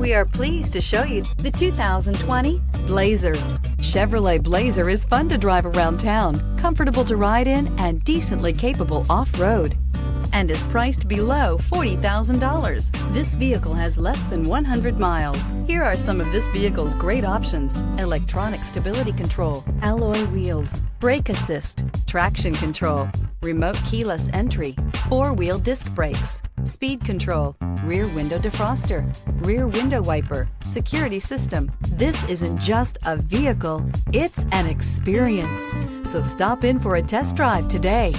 We are pleased to show you the 2020 Blazer. Chevrolet Blazer is fun to drive around town, comfortable to ride in, and decently capable off-road, and is priced below $40,000. This vehicle has less than 100 miles. Here are some of this vehicle's great options: electronic stability control, alloy wheels, brake assist, traction control, remote keyless entry, four-wheel disc brakes, speed control, rear window defroster, rear window wiper, security system. This isn't just a vehicle, it's an experience. So stop in for a test drive today.